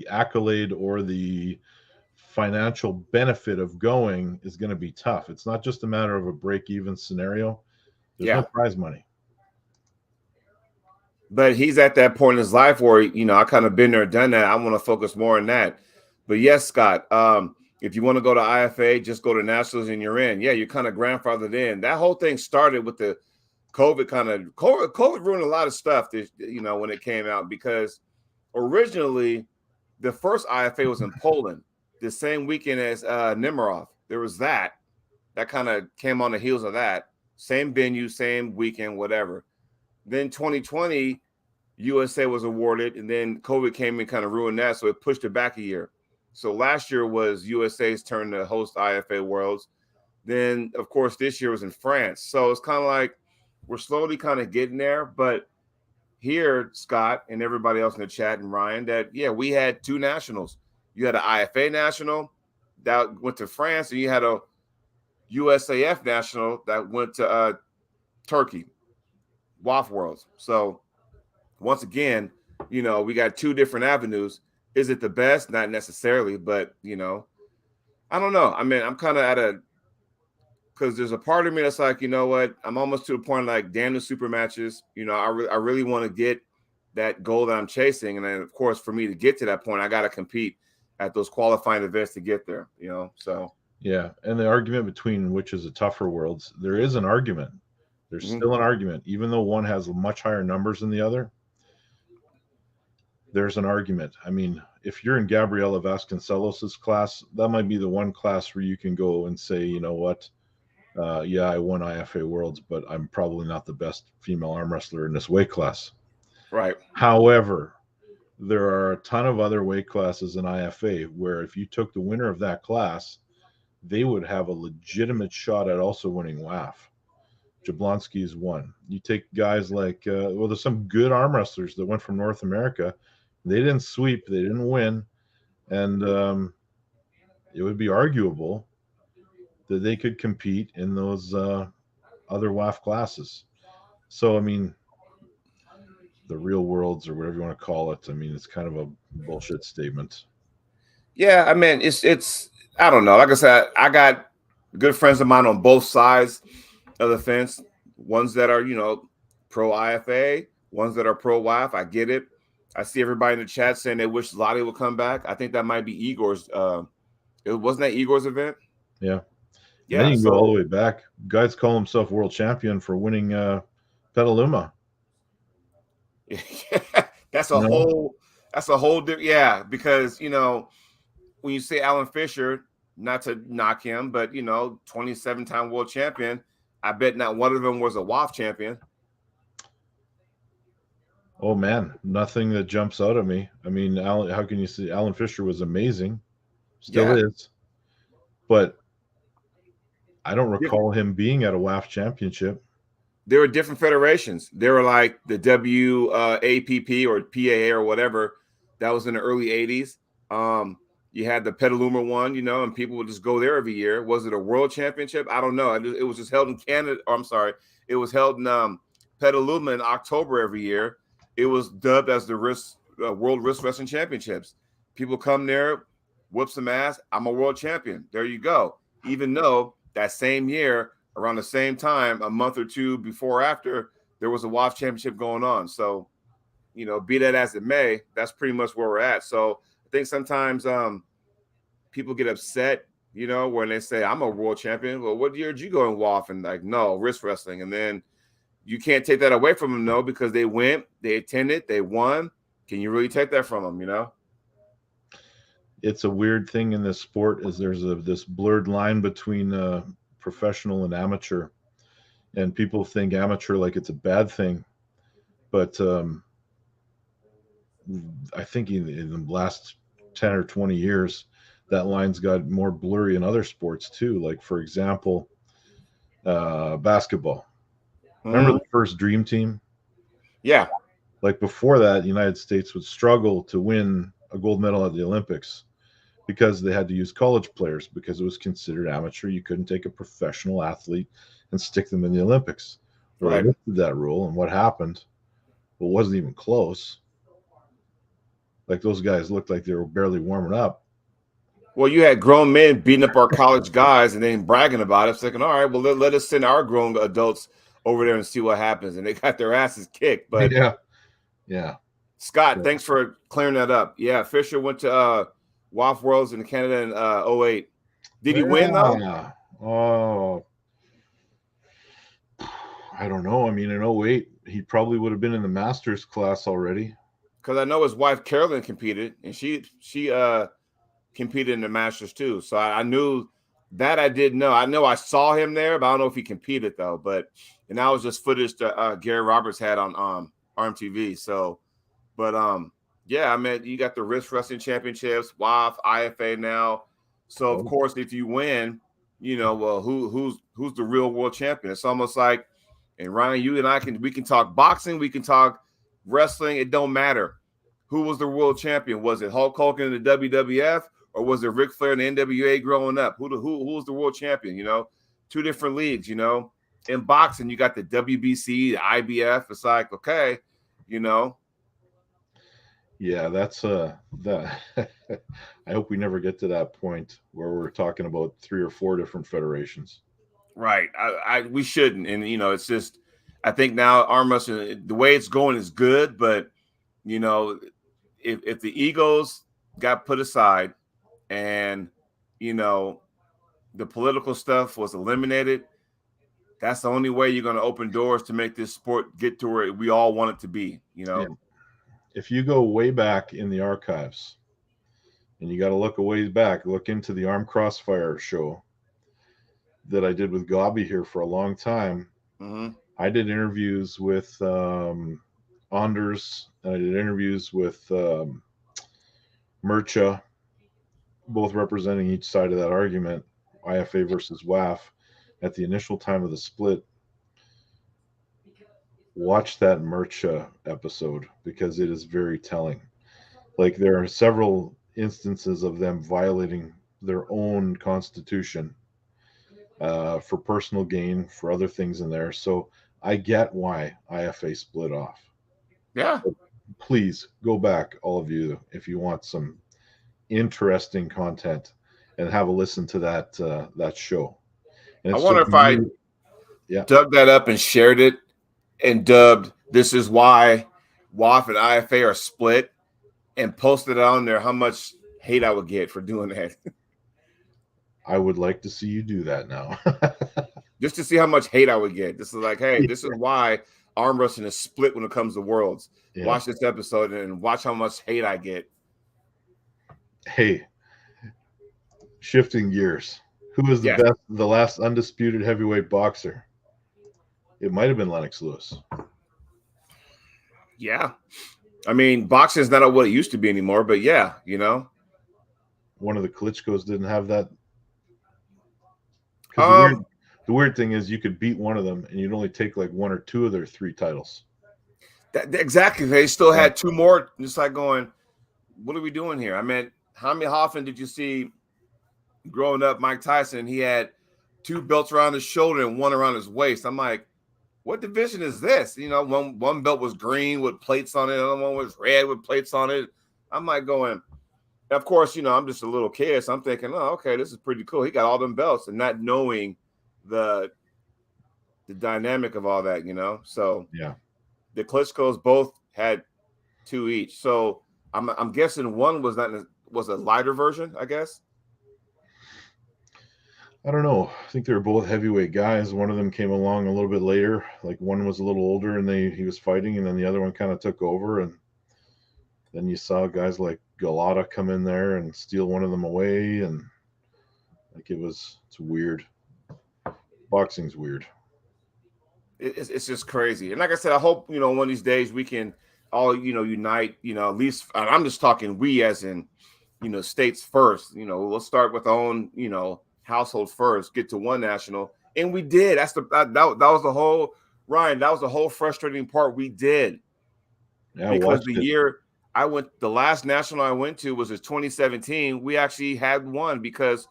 accolade or the financial benefit of going is going to be tough. It's not just a matter of a break even scenario. There's no Yeah. prize money. But he's at that point in his life where, I kind of been there, done that. I want to focus more on that. But yes, Scott, if you want to go to IFA, just go to nationals and you're in. Yeah, you're kind of grandfathered in. That whole thing started with the COVID COVID ruined a lot of stuff, when it came out, because originally the first IFA was in Poland the same weekend as Nemiroff. There was that kind of came on the heels of that. Same venue, same weekend, whatever. Then 2020, USA was awarded, and then COVID came and kind of ruined that, so it pushed it back a year. So last year was USA's turn to host IFA Worlds. Then, of course, this year was in France. So it's kind of like we're slowly kind of getting there. But here, Scott and everybody else in the chat and Ryan, that, yeah, we had two nationals. You had an IFA national that went to France, and you had a USAF national that went to Turkey, WAF Worlds. So once again, we got two different avenues. Is it the best? Not necessarily, but I don't know. I mean, I'm kind of because there's a part of me that's like, you know what? I'm almost to the point like, damn the super matches. I really want to get that goal that I'm chasing. And then, of course, for me to get to that point, I got to compete at those qualifying events to get there, so. Yeah. And the argument between which is a tougher worlds, there is an argument. There's still an argument, even though one has much higher numbers than the other. There's an argument. I mean, if you're in Gabriela Vasconcelos's class, that might be the one class where you can go and say, you know what, yeah, I won IFA Worlds, but I'm probably not the best female arm wrestler in this weight class. Right. However, there are a ton of other weight classes in IFA where if you took the winner of that class, they would have a legitimate shot at also winning WAF. Jablonski's one. You take guys like, there's some good arm wrestlers that went from North America. They didn't sweep, they didn't win, and it would be arguable that they could compete in those other WAF classes. So, I mean, the real worlds or whatever you want to call it, I mean, it's kind of a bullshit statement. Yeah, I mean, it's I don't know. Like I said, I got good friends of mine on both sides of the fence. Ones that are, pro IFA, ones that are pro WAF. I get it. I see everybody in the chat saying they wish Lottie would come back. I think that might be Igor's. It wasn't that Igor's event. Yeah. Yeah. And then you can go all the way back. Guys call himself world champion for winning Petaluma. That's a whole different. Yeah, because when you say Alan Fisher, not to knock him, but 27-time world champion. I bet not one of them was a WAF champion. Oh man, nothing that jumps out at me. I mean, Alan, how can you say Alan Fisher was amazing? Still Yeah. is. But I don't recall him being at a WAF championship. There were different federations. There were like the WAPP or PAA or whatever. That was in the early 80s. You had the Petaluma one, and people would just go there every year. Was it a world championship? I don't know. It was just held in Canada. I'm sorry. It was held in Petaluma in October every year. It was dubbed as the World Wrist Wrestling Championships. People come there, whoop some ass. I'm a world champion. There you go. Even though that same year, around the same time, a month or two before or after, there was a WAF championship going on. So, be that as it may, that's pretty much where we're at. So I think sometimes people get upset, when they say, I'm a world champion. Well, what year did you go in WAF? And like, no, wrist wrestling. And then you can't take that away from them, no, because they went, they attended, they won. Can you really take that from them, It's a weird thing in this sport is there's this blurred line between professional and amateur, and people think amateur like it's a bad thing, but I think in the last 10 or 20 years that line's got more blurry in other sports too, like for example basketball. Remember the first dream team? Yeah. Like before that, the United States would struggle to win a gold medal at the Olympics because they had to use college players because it was considered amateur. You couldn't take a professional athlete and stick them in the Olympics. Well, Right. they lifted that rule, and what happened? Well, it wasn't even close. Like those guys looked like they were barely warming up. Well, you had grown men beating up our college guys and then bragging about it. It's like, all right, well, let us send our grown adults over there and see what happens. And they got their asses kicked. But yeah. Scott, thanks for clearing that up. Yeah, Fisher went to WAF Worlds in Canada in 2008. Did he win, though? Oh, I don't know. I mean, in 2008, he probably would have been in the Masters class already. Because I know his wife, Carolyn, competed, and she competed in the Masters, too. So I knew that. I did know. I know I saw him there, but I don't know if he competed, though. And that was just footage that Gary Roberts had on RMTV. So, but yeah, I mean, you got the wrist wrestling championships, WAF, IFA now. So of course, if you win, well, who's the real world champion? It's almost like, and Ryan, you and I we can talk boxing, we can talk wrestling. It don't matter. Who was the world champion? Was it Hulk Hogan in the WWF, or was it Ric Flair in the NWA growing up? Who was the world champion? Two different leagues. In boxing, you got the WBC, the IBF. It's like, okay, Yeah, that's that. I hope we never get to that point where we're talking about 3 or 4 different federations. Right. We shouldn't. And it's just, I think now arm wrestling, the way it's going is good, but if the egos got put aside and the political stuff was eliminated, that's the only way you're going to open doors to make this sport get to where we all want it to be. Yeah. If you go way back in the archives, and you got to look a ways back, look into the Arm Crossfire show that I did with Gobby here for a long time. Mm-hmm. I did interviews with Anders, and I did interviews with Murcha, both representing each side of that argument, IFA versus WAF, at the initial time of the split. Watch that Murcha episode because it is very telling. Like there are several instances of them violating their own constitution for personal gain, for other things in there. So I get why IFA split off. Yeah. But please go back, all of you, if you want some interesting content, and have a listen to that show. And I wonder if I dug that up and shared it and dubbed "This is why WAF and IFA are split" and posted it on there, how much hate I would get for doing that. I would like to see you do that now. Just to see how much hate I would get. This is like, hey, this is why arm wrestling is split when it comes to worlds. Yeah. Watch this episode and watch how much hate I get. Hey, Shifting gears. Who is the Yes. best, the last undisputed heavyweight boxer? It might have been Lennox Lewis. Yeah. I mean, boxing is not what it used to be anymore, but yeah, One of the Klitschko's didn't have that. Because Um, the weird thing is you could beat one of them and you'd only take like one or two of their 3 titles. exactly. They still Yeah. had 2 more. Just like going, what are we doing here? I mean, how often did you see growing up Mike Tyson? He had 2 belts around his shoulder and 1 around his waist. I'm like, what division is this? One belt was green with plates on it, another one was red with plates on it. I'm like going, of course, I'm just a little kid, so I'm thinking, oh, okay, this is pretty cool. He got all them belts, and not knowing the dynamic of all that, So Yeah. the Klitschko's both had 2 each. So I'm guessing one was a lighter version, I guess. I don't know. I think they were both heavyweight guys. One of them came along a little bit later. Like one was a little older and he was fighting, and then the other one kind of took over. And then you saw guys like Galata come in there and steal one of them away, and like it's weird. Boxing's weird. It's just crazy. And like I said, I hope one of these days we can all unite. At least I'm just talking we as in states first. Let's start with our own household first. Get to one national, and we did. That was the whole Ryan. That was the whole frustrating part. We did. Yeah, because the last national I went to was in 2017. We actually had one because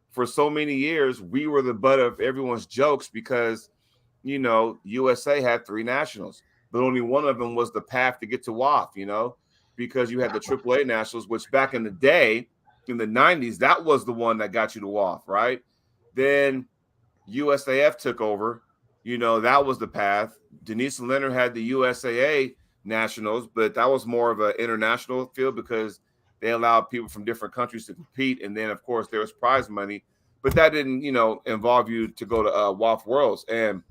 for so many years we were the butt of everyone's jokes because USA had 3 nationals, but only one of them was the path to get to WAF. Because you had the AAA nationals, which back in the day, in the 90s, that was the one that got you to WAF, right? Then USAF took over. That was the path. Denise and Leonard had the USAA nationals, but that was more of an international field because they allowed people from different countries to compete. And then, of course, there was prize money, but that didn't, involve you to go to WAF Worlds. And,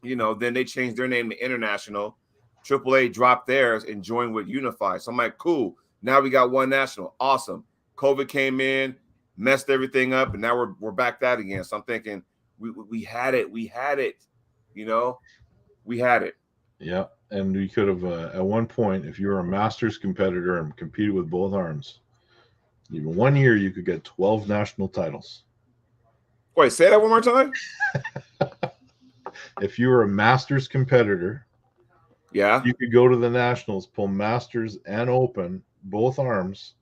then they changed their name to International. AAA dropped theirs and joined with Unify. So I'm like, cool. Now we got one national. Awesome. COVID came in, messed everything up, and now we're back that again. So I'm thinking we had it. We had it. We had it. Yeah, and we could have at one point, if you were a Masters competitor and competed with both arms, even 1 year you could get 12 national titles. Wait, say that one more time. If you were a Masters competitor, yeah, you could go to the nationals, pull Masters and Open, both arms.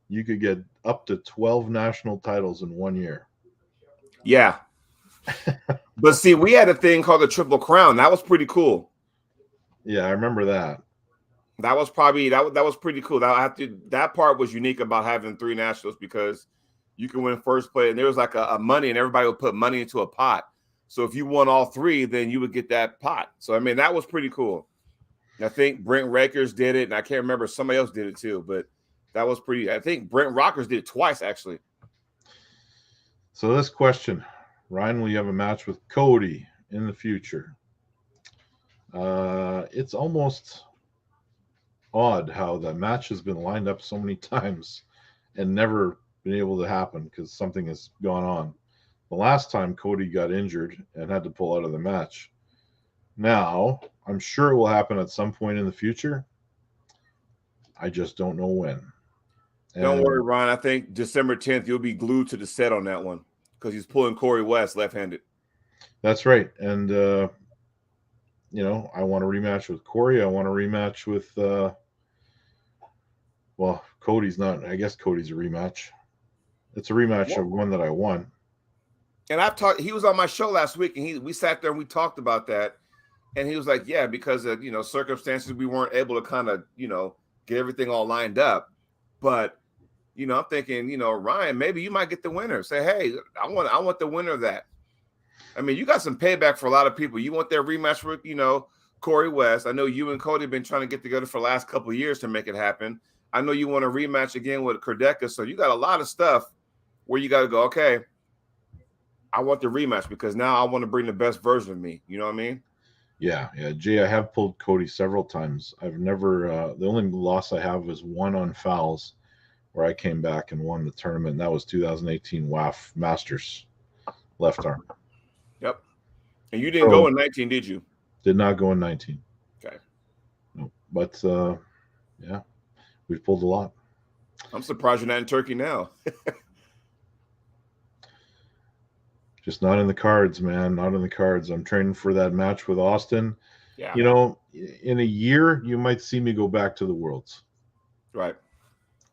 You could get up to 12 national titles in 1 year. Yeah. But see, we had a thing called the Triple Crown. That was pretty cool. Yeah, I remember that. That was probably that was pretty cool. That part was unique about having 3 nationals because you can win first place, and there was like a money, and everybody would put money into a pot. So if you won all 3, then you would get that pot. So I mean, that was pretty cool. I think Brent Rakers did it, and I can't remember, somebody else did it too, but that was pretty. I think Brent Rockers did it twice actually. So this question, Ryan, will you have a match with Cody in the future? It's almost odd how the match has been lined up so many times and never been able to happen because something has gone on. The last time Cody got injured and had to pull out of the match. Now, I'm sure it will happen at some point in the future. I just don't know when. Don't worry, Ron. I think December 10th, you'll be glued to the set on that one because he's pulling Corey West left-handed. That's right. And, I want a rematch with Corey. I want a rematch with, Cody's not. I guess Cody's a rematch. It's a rematch of one that I won. And he was on my show last week, and we sat there and we talked about that. And he was like, yeah, because of, circumstances, we weren't able to kind of, get everything all lined up. But, I'm thinking, Ryan, maybe you might get the winner. Say, hey, I want the winner of that. I mean, you got some payback for a lot of people. You want their rematch with, Corey West. I know you and Cody have been trying to get together for the last couple of years to make it happen. I know you want a rematch again with Kerdeka. So you got a lot of stuff where you got to go, okay, I want the rematch because now I want to bring the best version of me. You know what I mean? Yeah. Jay, I have pulled Cody several times. I've never, the only loss I have is one on fouls. where I came back and won the tournament. And that was 2018 WAF Masters left arm. Yep. And you didn't go in 19, did you? Did not go in 19. Okay. No, but yeah, we've pulled a lot. I'm surprised you're not in Turkey now. Just not in the cards, man. Not in the cards. I'm training for that match with Austin. Yeah. You know, in a year, you might see me go back to the Worlds. Right.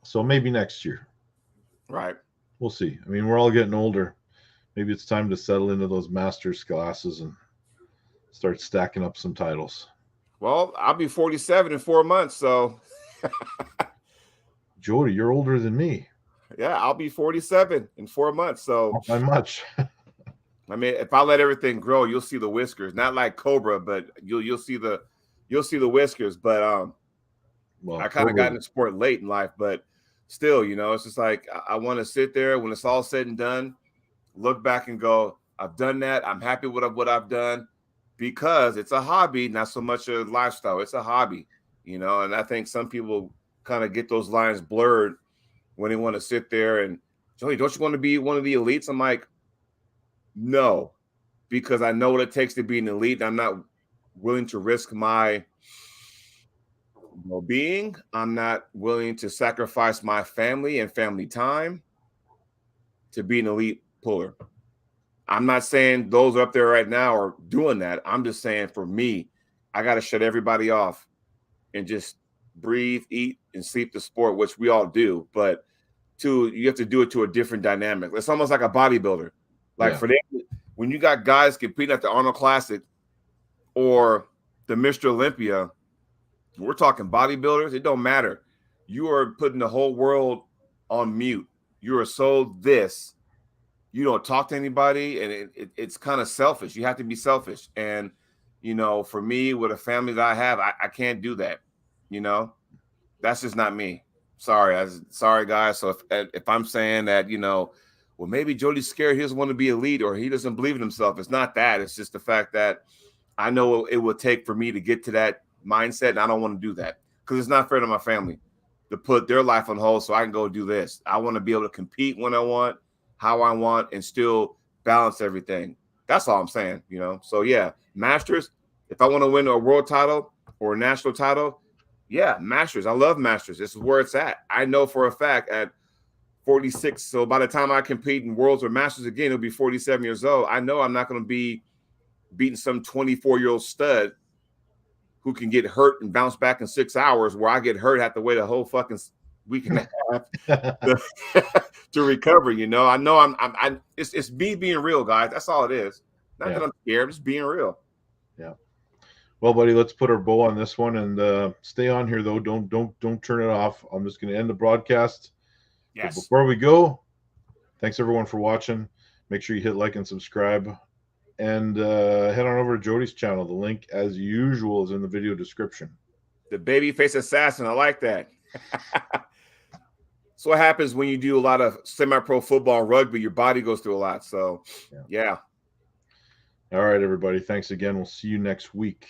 So maybe next year. Right. We'll see. I mean, we're all getting older. Maybe it's time to settle into those Masters classes and start stacking up some titles. Well, I'll be 47 in 4 months, so. Jody, you're older than me. Yeah, I'll be 47 in 4 months, so. Not by much. I mean, if I let everything grow, you'll see the whiskers. Not like Cobra, but you'll see the whiskers. But well, I kind of got into sport late in life, but still, you know, it's just like I want to sit there when it's all said and done, look back and go, I've done that. I'm happy with what I've done, because it's a hobby, not so much a lifestyle. It's a hobby, you know. And I think some people kind of get those lines blurred when they want to sit there and, Joey, don't you want to be one of the elites? I'm like, no, because I know what it takes to be an elite. And I'm not willing to risk my well-being. I'm not willing to sacrifice my family and family time to be an elite puller. I'm not saying those up there right now are doing that. I'm just saying, for me, I got to shut everybody off and just breathe, eat, and sleep the sport, which we all do. But you have to do it to a different dynamic. It's almost like a bodybuilder. Like for them, when you got guys competing at the Arnold Classic or the Mr. Olympia, we're talking bodybuilders. It don't matter. You are putting the whole world on mute. You are so this. You don't talk to anybody, and it's kind of selfish. You have to be selfish. And, you know, for me, with a family that I have, I can't do that. You know, that's just not me. Sorry, guys. So if I'm saying that, you know, well, maybe Jody's scared, he doesn't want to be elite, or he doesn't believe in himself. It's not that. It's just the fact that I know it will take for me to get to that mindset, and I don't want to do that, because it's not fair to my family to put their life on hold so I can go do this. I want to be able to compete when I want, how I want, and still balance everything. That's all I'm saying, you know? So, yeah, Masters, if I want to win a world title or a national title, yeah, Masters. I love Masters. This is where it's at. I know for a fact at 46. So by the time I compete in Worlds or Masters again, it'll be 47 years old. I know I'm not going to be beating some 24-year-old stud who can get hurt and bounce back in 6 hours, where I get hurt, have to wait a whole fucking week and a half to recover. You know, I know it's me being real, guys. That's all it is. Not that I'm scared, just being real. Yeah. Well, buddy, let's put our bow on this one and stay on here though. Don't turn it off. I'm just going to end the broadcast. Yes. But before we go, thanks everyone for watching. Make sure you hit like and subscribe, and head on over to Jody's channel. The link, as usual, is in the video description. The babyface assassin. I like that. So what happens when you do a lot of semi-pro football and rugby? Your body goes through a lot. So, yeah. All right, everybody. Thanks again. We'll see you next week.